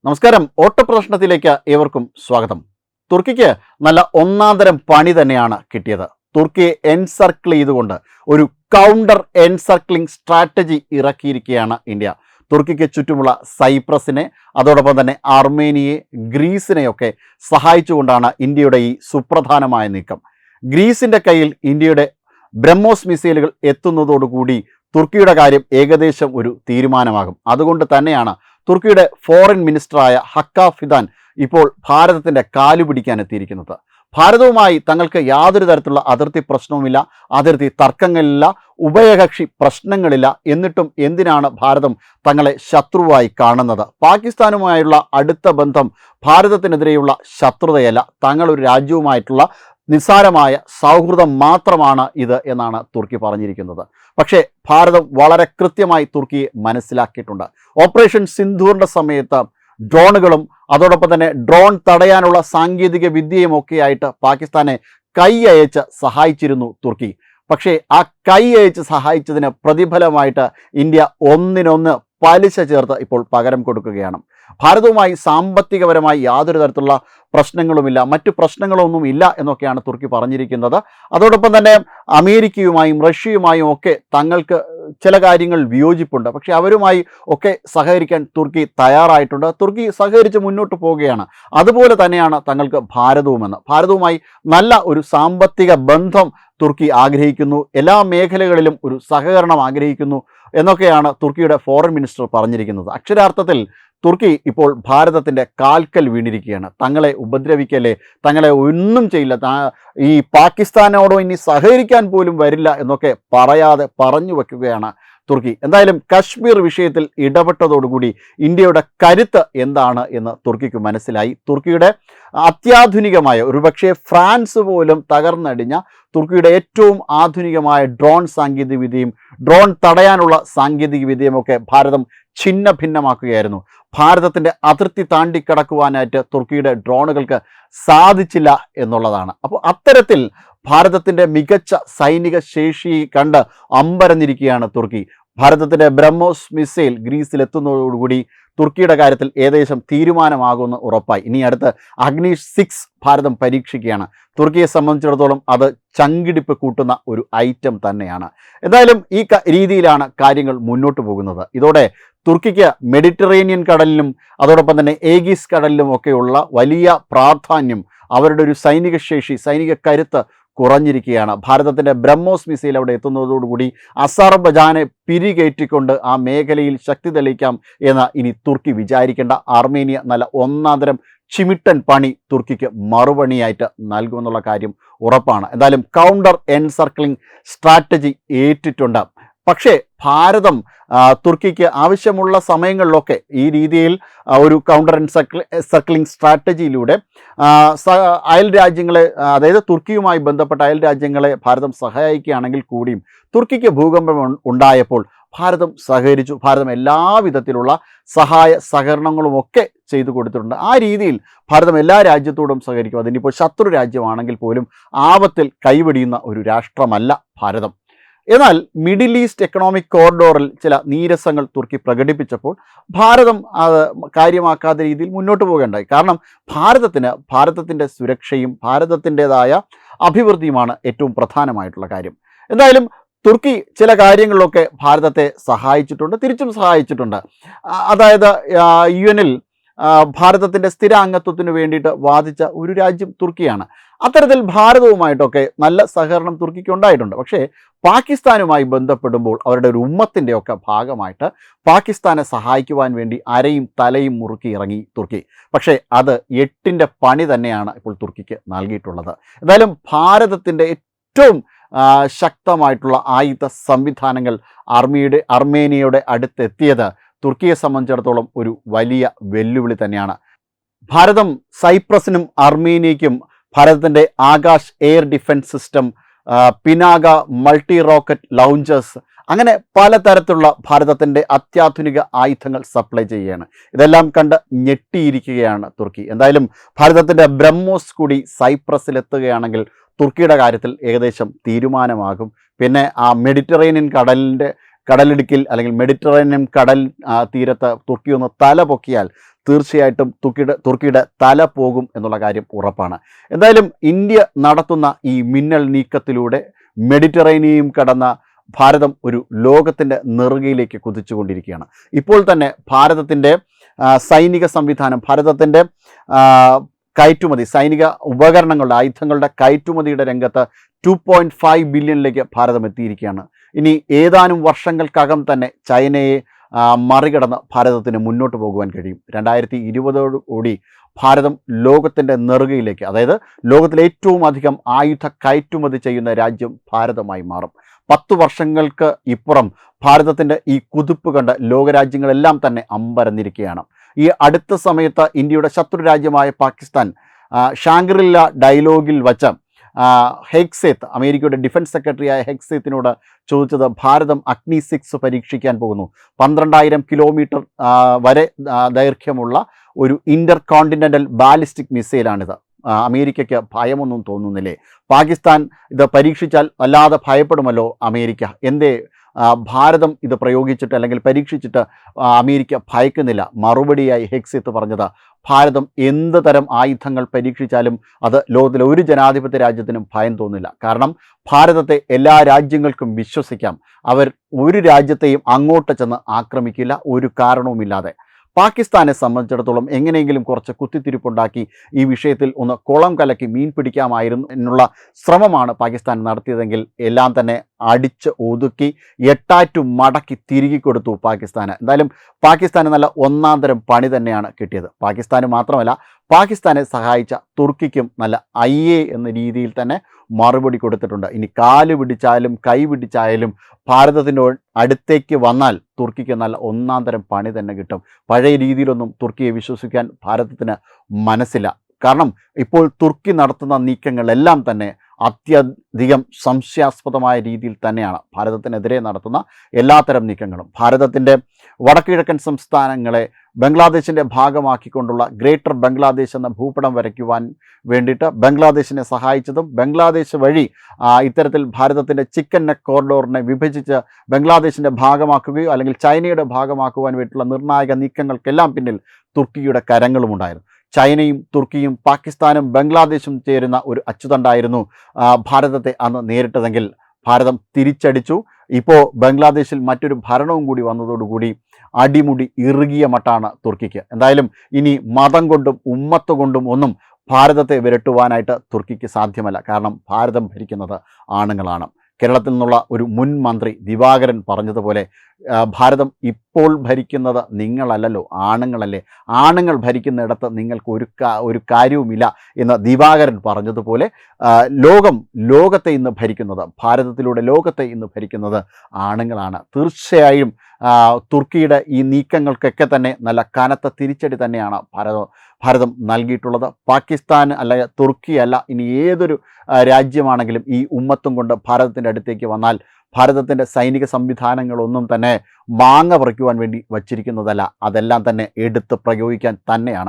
നമസ്കാരം. ഓട്ടപ്രദർശനത്തിലേക്ക് ഏവർക്കും സ്വാഗതം. തുർക്കിക്ക് നല്ല ഒന്നാന്തരം പണി തന്നെയാണ് കിട്ടിയത്. തുർക്കിയെ എൻസർക്കിൾ ചെയ്തുകൊണ്ട് ഒരു കൗണ്ടർ എൻസർക്ലിംഗ് സ്ട്രാറ്റജി ഇറക്കിയിരിക്കുകയാണ് ഇന്ത്യ. തുർക്കിക്ക് ചുറ്റുമുള്ള സൈപ്രസിനെ, അതോടൊപ്പം തന്നെ അർമേനിയയെ, ഗ്രീസിനെയൊക്കെ സഹായിച്ചുകൊണ്ടാണ് ഇന്ത്യയുടെ ഈ സുപ്രധാനമായ നീക്കം. ഗ്രീസിൻ്റെ കയ്യിൽ ഇന്ത്യയുടെ ബ്രഹ്മോസ് മിസൈലുകൾ എത്തുന്നതോടുകൂടി തുർക്കിയുടെ കാര്യം ഏകദേശം ഒരു തീരുമാനമാകും. അതുകൊണ്ട് തന്നെയാണ് തുർക്കിയുടെ ഫോറിൻ മിനിസ്റ്ററായ ഹക്കാൻ ഫിദാൻ ഇപ്പോൾ ഭാരതത്തിൻ്റെ കാലു പിടിക്കാൻ എത്തിയിരിക്കുന്നത്. ഭാരതവുമായി തങ്ങൾക്ക് യാതൊരു തരത്തിലുള്ള അതിർത്തി പ്രശ്നവുമില്ല, അതിർത്തി തർക്കങ്ങളില്ല, ഉഭയകക്ഷി പ്രശ്നങ്ങളില്ല. എന്നിട്ടും എന്തിനാണ് ഭാരതം തങ്ങളെ ശത്രുവായി കാണുന്നത്? പാകിസ്ഥാനുമായുള്ള അടുത്ത ബന്ധം ഭാരതത്തിനെതിരെയുള്ള ശത്രുതയല്ല, തങ്ങളൊരു രാജ്യവുമായിട്ടുള്ള നിസ്സാരമായ സൗഹൃദം മാത്രമാണ് ഇത് എന്നാണ് തുർക്കി പറഞ്ഞിരിക്കുന്നത്. പക്ഷേ ഭാരതം വളരെ കൃത്യമായി തുർക്കിയെ മനസ്സിലാക്കിയിട്ടുണ്ട്. ഓപ്പറേഷൻ സിന്ധൂറിൻ്റെ സമയത്ത് ഡ്രോണുകളും അതോടൊപ്പം തന്നെ ഡ്രോൺ തടയാനുള്ള സാങ്കേതിക വിദ്യയുമൊക്കെയായിട്ട് പാകിസ്ഥാനെ കൈ അയച്ച് സഹായിച്ചിരുന്നു തുർക്കി. പക്ഷേ ആ കൈ അയച്ച് സഹായിച്ചതിന് പ്രതിഫലമായിട്ട് ഇന്ത്യ ഒന്നിനൊന്ന് പലിശ ചേർത്ത് ഇപ്പോൾ പകരം കൊടുക്കുകയാണ്. ഭാരതവുമായി സാമ്പത്തികപരമായി യാതൊരു തരത്തിലുള്ള പ്രശ്നങ്ങളുമില്ല, മറ്റു പ്രശ്നങ്ങളൊന്നും ഇല്ല എന്നൊക്കെയാണ് തുർക്കി പറഞ്ഞിരിക്കുന്നത്. അതോടൊപ്പം തന്നെ അമേരിക്കയുമായും റഷ്യയുമായും ഒക്കെ തങ്ങൾക്ക് ചില കാര്യങ്ങൾ വിയോജിപ്പുണ്ട്. പക്ഷേ അവരുമായി ഒക്കെ സഹകരിക്കാൻ തുർക്കി തയ്യാറായിട്ടുണ്ട്. തുർക്കി സഹകരിച്ച് മുന്നോട്ട് പോവുകയാണ്. അതുപോലെ തന്നെയാണ് തങ്ങൾക്ക് ഭാരതവുമായി നല്ല ഒരു സാമ്പത്തിക ബന്ധം തുർക്കി ആഗ്രഹിക്കുന്നു, എല്ലാ മേഖലകളിലും ഒരു സഹകരണം ആഗ്രഹിക്കുന്നു എന്നൊക്കെയാണ് തുർക്കിയുടെ ഫോറിൻ മിനിസ്റ്റർ പറഞ്ഞിരിക്കുന്നത്. അക്ഷരാർത്ഥത്തിൽ തുർക്കി ഇപ്പോൾ ഭാരതത്തിൻ്റെ കാൽക്കൽ വീണിരിക്കുകയാണ്. തങ്ങളെ ഉപദ്രവിക്കല്ലേ, തങ്ങളെ ഒന്നും ചെയ്യില്ല, ഈ പാകിസ്ഥാനോടോ ഇനി സഹകരിക്കാൻ പോലും വരില്ല എന്നൊക്കെ പറഞ്ഞു വയ്ക്കുകയാണ് തുർക്കി. എന്തായാലും കശ്മീർ വിഷയത്തിൽ ഇടപെട്ടതോടുകൂടി ഇന്ത്യയുടെ കരുത്ത് എന്താണ് എന്ന് തുർക്കിക്ക് മനസ്സിലായി. തുർക്കിയുടെ അത്യാധുനികമായ, ഒരുപക്ഷെ ഫ്രാൻസ് പോലും തകർന്നടിഞ്ഞ തുർക്കിയുടെ ഏറ്റവും ആധുനികമായ ഡ്രോൺ സാങ്കേതികവിദ്യയും ഡ്രോൺ തടയാനുള്ള സാങ്കേതികവിദ്യയുമൊക്കെ ഭാരതം ഛിന്ന ഭിന്നമാക്കുകയായിരുന്നു. ഭാരതത്തിൻ്റെ അതിർത്തി താണ്ടിക്കടക്കുവാനായിട്ട് തുർക്കിയുടെ ഡ്രോണുകൾക്ക് സാധിച്ചില്ല എന്നുള്ളതാണ്. അപ്പോൾ അത്തരത്തിൽ ഭാരതത്തിൻ്റെ മികച്ച സൈനിക ശേഷി കണ്ട് അമ്പരന്നിരിക്കുകയാണ് തുർക്കി. ഭാരതത്തിൻ്റെ ബ്രഹ്മോസ് മിസൈൽ ഗ്രീസിലെത്തുന്നതോടുകൂടി തുർക്കിയുടെ കാര്യത്തിൽ ഏകദേശം തീരുമാനമാകുമെന്ന് ഉറപ്പായി. ഇനി അടുത്ത് അഗ്നി 6 ഭാരതം പരീക്ഷിക്കുകയാണ്. തുർക്കിയെ സംബന്ധിച്ചിടത്തോളം അത് ചങ്കിടിപ്പ് കൂട്ടുന്ന ഒരു ഐറ്റം തന്നെയാണ്. എന്തായാലും ഈ രീതിയിലാണ് കാര്യങ്ങൾ മുന്നോട്ട് പോകുന്നത്. ഇതോടെ തുർക്കിക്ക് മെഡിറ്ററേനിയൻ കടലിലും അതോടൊപ്പം തന്നെ ഏഗീസ് കടലിലും ഒക്കെയുള്ള വലിയ പ്രാധാന്യം, അവരുടെ ഒരു സൈനിക ശേഷി, സൈനിക കരുത്ത് കുറഞ്ഞിരിക്കുകയാണ്. ഭാരതത്തിൻ്റെ ബ്രഹ്മോസ് മിസൈൽ അവിടെ എത്തുന്നതോടുകൂടി അസർബൈജാനെ പിരികേറ്റിക്കൊണ്ട് ആ മേഖലയിൽ ശക്തി തെളിയിക്കാം എന്ന് ഇനി തുർക്കി വിചാരിക്കേണ്ട. അർമേനിയ നല്ല ഒന്നാന്തരം ചിമിട്ടൻ പണി തുർക്കിക്ക് മറുപണിയായിട്ട് നൽകുമെന്നുള്ള കാര്യം ഉറപ്പാണ്. എന്തായാലും കൗണ്ടർ എൻസർക്ലിംഗ് സ്ട്രാറ്റജി ഏറ്റിട്ടുണ്ട്. പക്ഷേ ഭാരതം തുർക്കിക്ക് ആവശ്യമുള്ള സമയങ്ങളിലൊക്കെ ഈ രീതിയിൽ ഒരു കൗണ്ടർ എൻസർക്ലിംഗ് സ്ട്രാറ്റജിയിലൂടെ അയൽ രാജ്യങ്ങളെ, അതായത് തുർക്കിയുമായി ബന്ധപ്പെട്ട അയൽ രാജ്യങ്ങളെ ഭാരതം സഹായിക്കുകയാണെങ്കിൽ കൂടിയും തുർക്കിക്ക് ഭൂകമ്പം ഉണ്ടായപ്പോൾ ഭാരതം സഹകരിച്ചു. ഭാരതം എല്ലാവിധത്തിലുള്ള സഹായ സഹകരണങ്ങളുമൊക്കെ ചെയ്തു കൊടുത്തിട്ടുണ്ട്. ആ രീതിയിൽ ഭാരതം എല്ലാ രാജ്യത്തോടും സഹകരിക്കും. അതിനിപ്പോൾ ശത്രു രാജ്യമാണെങ്കിൽ പോലും ആപത്തിൽ കൈവെടിയുന്ന ഒരു രാഷ്ട്രമല്ല ഭാരതം. എന്നാൽ മിഡിൽ ഈസ്റ്റ് എക്കണോമിക് കോറിഡോറിൽ ചില നീരസങ്ങൾ തുർക്കി പ്രകടിപ്പിച്ചപ്പോൾ ഭാരതം അത് കാര്യമാക്കാത്ത രീതിയിൽ മുന്നോട്ട് പോകേണ്ടായി. കാരണം ഭാരതത്തിൻ്റെ സുരക്ഷയും ഭാരതത്തിൻ്റെതായ അഭിവൃദ്ധിയുമാണ് ഏറ്റവും പ്രധാനമായിട്ടുള്ള കാര്യം. എന്തായാലും തുർക്കി ചില കാര്യങ്ങളിലൊക്കെ ഭാരതത്തെ സഹായിച്ചിട്ടുണ്ട്, തിരിച്ചും സഹായിച്ചിട്ടുണ്ട്. അതായത് UN-ൽ ഭാരതത്തിൻ്റെ സ്ഥിരാംഗത്വത്തിന് വേണ്ടിയിട്ട് വാദിച്ച ഒരു രാജ്യം തുർക്കിയാണ്. അത്തരത്തിൽ ഭാരതവുമായിട്ടൊക്കെ നല്ല സഹകരണം തുർക്കിക്ക് ഉണ്ടായിട്ടുണ്ട്. പക്ഷേ പാകിസ്ഥാനുമായി ബന്ധപ്പെടുമ്പോൾ അവരുടെ ഒരു ഉമ്മത്തിൻ്റെയൊക്കെ ഭാഗമായിട്ട് പാകിസ്ഥാനെ സഹായിക്കുവാൻ വേണ്ടി അരയും തലയും മുറുക്കി ഇറങ്ങി തുർക്കി. പക്ഷേ അത് 8ൻ്റെ പണി തന്നെയാണ് ഇപ്പോൾ തുർക്കിക്ക് നൽകിയിട്ടുള്ളത്. എന്തായാലും ഭാരതത്തിൻ്റെ ഏറ്റവും ശക്തമായിട്ടുള്ള ആയുധ സംവിധാനങ്ങൾ അർമേനിയയുടെ അടുത്തെത്തിയത് തുർക്കിയെ സംബന്ധിച്ചിടത്തോളം ഒരു വലിയ വെല്ലുവിളി തന്നെയാണ്. ഭാരതം സൈപ്രസിനും അർമേനിയയ്ക്കും ഭാരതത്തിൻ്റെ Akash air defence system, Pinaka multi rocket launchers, അങ്ങനെ പലതരത്തിലുള്ള ഭാരതത്തിൻ്റെ അത്യാധുനിക ആയുധങ്ങൾ സപ്ലൈ ചെയ്യുകയാണ്. ഇതെല്ലാം കണ്ട് ഞെട്ടിയിരിക്കുകയാണ് തുർക്കി. എന്തായാലും ഭാരതത്തിൻ്റെ ബ്രഹ്മോസ് കൂടി സൈപ്രസിലെത്തുകയാണെങ്കിൽ തുർക്കിയുടെ കാര്യത്തിൽ ഏകദേശം തീരുമാനമാകും. പിന്നെ ആ മെഡിറ്ററേനിയൻ കടലിടുക്കിൽ അല്ലെങ്കിൽ മെഡിറ്ററേനിയൻ കടൽ തീരത്ത് തുർക്കി ഒന്ന് തല പൊക്കിയാൽ തീർച്ചയായിട്ടും തുർക്കിയുടെ തല പോകും എന്നുള്ള കാര്യം ഉറപ്പാണ്. എന്തായാലും ഇന്ത്യ നടത്തുന്ന ഈ മിന്നൽ നീക്കത്തിലൂടെ മെഡിറ്ററേനിയൻ കടന്ന ഭാരതം ഒരു ലോകത്തിൻ്റെ നെറുകയിലേക്ക് കുതിച്ചുകൊണ്ടിരിക്കുകയാണ്. ഇപ്പോൾ തന്നെ ഭാരതത്തിൻ്റെ സൈനിക സംവിധാനം, ഭാരതത്തിൻ്റെ കയറ്റുമതി, സൈനിക ഉപകരണങ്ങളുടെ, ആയുധങ്ങളുടെ കയറ്റുമതിയുടെ രംഗത്ത് 2.5 ബില്യണിലേക്ക് ഭാരതം എത്തിയിരിക്കുകയാണ്. ഇനി ഏതാനും വർഷങ്ങൾക്കകം തന്നെ ചൈനയെ മറികടന്ന് ഭാരതത്തിന് മുന്നോട്ട് പോകുവാൻ കഴിയും. 2020 ഭാരതം ലോകത്തിൻ്റെ നെറുകയിലേക്ക്, അതായത് ലോകത്തിലെ ഏറ്റവും അധികം ആയുധ കയറ്റുമതി ചെയ്യുന്ന രാജ്യം ഭാരതമായി മാറും. 10 വർഷങ്ങൾക്ക് ഇപ്പുറം ഭാരതത്തിൻ്റെ ഈ കുതിപ്പ് കണ്ട് ലോകരാജ്യങ്ങളെല്ലാം തന്നെ അമ്പരന്നിരിക്കുകയാണ്. ഈ അടുത്ത സമയത്ത് ഇന്ത്യയുടെ ശത്രു രാജ്യമായ പാകിസ്ഥാൻ ഷാങ്ഗ്രില ഡയലോഗിൽ വച്ച് ഹെഗ്സേത്ത്, അമേരിക്കയുടെ ഡിഫൻസ് സെക്രട്ടറിയായ ഹെഗ്സേത്തിനോട് ചോദിച്ചത് ഭാരതം അഗ്നി 6 പരീക്ഷിക്കാൻ പോകുന്നു. 12,000 കിലോമീറ്റർ വരെ ദൈർഘ്യമുള്ള ഒരു ഇൻ്റർ കോണ്ടിനെൻ്റൽ ബാലിസ്റ്റിക് മിസൈലാണിത്. അമേരിക്കയ്ക്ക് ഭയമൊന്നും തോന്നുന്നില്ലേ? പാകിസ്ഥാൻ ഇത് പരീക്ഷിച്ചാൽ വല്ലാതെ ഭയപ്പെടുമല്ലോ അമേരിക്ക. എന്തേ ഭാരതം ഇത് പ്രയോഗിച്ചിട്ട് അല്ലെങ്കിൽ പരീക്ഷിച്ചിട്ട് അമേരിക്ക ഭയക്കുന്നില്ല? മറുപടിയായി ഹെഗ്സേത്ത് പറഞ്ഞത്, ഭാരതം എന്ത് തരം ആയുധങ്ങൾ പരീക്ഷിച്ചാലും അത് ലോകത്തിലെ ഒരു ജനാധിപത്യ രാജ്യത്തിനും ഭയം തോന്നില്ല. കാരണം ഭാരതത്തെ എല്ലാ രാജ്യങ്ങൾക്കും വിശ്വസിക്കാം. അവർ ഒരു രാജ്യത്തെയും അങ്ങോട്ട് ചെന്ന് ആക്രമിക്കില്ല ഒരു കാരണവുമില്ലാതെ. പാകിസ്ഥാനെ സംബന്ധിച്ചിടത്തോളം എങ്ങനെയെങ്കിലും കുറച്ച് കുത്തിത്തിരിപ്പുണ്ടാക്കി ഈ വിഷയത്തിൽ ഒന്ന് കുളം കലക്കി മീൻ പിടിക്കാമായിരുന്നു എന്നുള്ള ശ്രമമാണ് പാകിസ്ഥാൻ നടത്തിയതെങ്കിൽ എല്ലാം തന്നെ അടിച്ച് ഒതുക്കി എട്ടാറ്റു മടക്കി തിരികെ കൊടുത്തു പാകിസ്ഥാന്. എന്തായാലും പാകിസ്ഥാന് നല്ല ഒന്നാം തരം പണി തന്നെയാണ് കിട്ടിയത്. പാകിസ്ഥാന് മാത്രമല്ല, പാകിസ്ഥാനെ സഹായിച്ച തുർക്കിക്കും നല്ല അയ്യേ എന്ന രീതിയിൽ തന്നെ മറുപടി കൊടുത്തിട്ടുണ്ട്. ഇനി കാല് പിടിച്ചാലും കൈ പിടിച്ചായാലും ഭാരതത്തിൻ്റെ അടുത്തേക്ക് വന്നാൽ തുർക്കിക്ക് നല്ല ഒന്നാം തരം പണി തന്നെ കിട്ടും. പഴയ രീതിയിലൊന്നും തുർക്കിയെ വിശ്വസിക്കാൻ ഭാരതത്തിന് മനസ്സില്ല. കാരണം ഇപ്പോൾ തുർക്കി നടത്തുന്ന നീക്കങ്ങളെല്ലാം തന്നെ അത്യധികം സംശയാസ്പദമായ രീതിയിൽ തന്നെയാണ്. ഭാരതത്തിനെതിരെ നടത്തുന്ന എല്ലാത്തരം നീക്കങ്ങളും ഭാരതത്തിൻ്റെ വടക്കുകിഴക്കൻ സംസ്ഥാനങ്ങളെ ബംഗ്ലാദേശിൻ്റെ ഭാഗമാക്കിക്കൊണ്ടുള്ള ഗ്രേറ്റർ ബംഗ്ലാദേശ് എന്ന ഭൂപടം വരയ്ക്കുവാൻ വേണ്ടിയിട്ട് ബംഗ്ലാദേശിനെ സഹായിച്ചതും ബംഗ്ലാദേശ് വഴി ഇത്തരത്തിൽ ഭാരതത്തിൻ്റെ ചിക്കൻ നെക്ക് കോറിഡോറിനെ വിഭജിച്ച് ബംഗ്ലാദേശിൻ്റെ ഭാഗമാക്കുകയോ അല്ലെങ്കിൽ ചൈനയുടെ ഭാഗമാക്കുവാൻ വേണ്ടിയിട്ടുള്ള നിർണായക നീക്കങ്ങൾക്കെല്ലാം പിന്നിൽ തുർക്കിയുടെ കരങ്ങളുമുണ്ടായിരുന്നു. ചൈനയും തുർക്കിയും പാകിസ്ഥാനും ബംഗ്ലാദേശും ചേരുന്ന ഒരു അച്ചുതണ്ടായിരുന്നു ഭാരതത്തെ അന്ന് നേരിട്ടതെങ്കിൽ ഭാരതം തിരിച്ചടിച്ചു. ഇപ്പോൾ ബംഗ്ലാദേശിൽ മറ്റൊരു ഭരണവും കൂടി വന്നതോടുകൂടി അടിമുടി ഇറുകിയ മട്ടാണ് തുർക്കിക്ക്. എന്തായാലും ഇനി മതം കൊണ്ടും ഉമ്മത്ത് കൊണ്ടും ഒന്നും ഭാരതത്തെ വിരട്ടുവാനായിട്ട് തുർക്കിക്ക് സാധ്യമല്ല. കാരണം ഭാരതം ഭരിക്കുന്നത് ആണുങ്ങളാണ്. കേരളത്തിൽ നിന്നുള്ള ഒരു മുൻ മന്ത്രി ദിവാകരൻ പറഞ്ഞതുപോലെ ഭാരതം ഇപ്പോൾ ഭരിക്കുന്നത് നിങ്ങളല്ലല്ലോ, ആണുങ്ങളല്ലേ. ആണുങ്ങൾ ഭരിക്കുന്നിടത്ത് നിങ്ങൾക്ക് ഒരു കാര്യവുമില്ല എന്ന് ദിവാകരൻ പറഞ്ഞതുപോലെ ലോകത്തെ ഇന്ന് ഭരിക്കുന്നത്, ഭാരതത്തിലൂടെ ലോകത്തെ ഇന്ന് ഭരിക്കുന്നത് ആണുങ്ങളാണ്. തീർച്ചയായും തുർക്കിയുടെ ഈ നീക്കങ്ങൾക്കൊക്കെ തന്നെ നല്ല കനത്ത തിരിച്ചടി തന്നെയാണ് ഭാരതം നൽകിയിട്ടുള്ളത്. പാകിസ്ഥാൻ അല്ല, തുർക്കി അല്ല, ഇനി ഏതൊരു രാജ്യമാണെങ്കിലും ഈ ഉമ്മത്തും കൊണ്ട് ഭാരതത്തിൻ്റെ അടുത്തേക്ക് വന്നാൽ ഭാരതത്തിൻ്റെ സൈനിക സംവിധാനങ്ങളൊന്നും തന്നെ മാങ്ങ പറിക്കുവാൻ വേണ്ടി വച്ചിരിക്കുന്നതല്ല, അതെല്ലാം തന്നെ എടുത്ത് പ്രയോഗിക്കാൻ തന്നെയാണ്.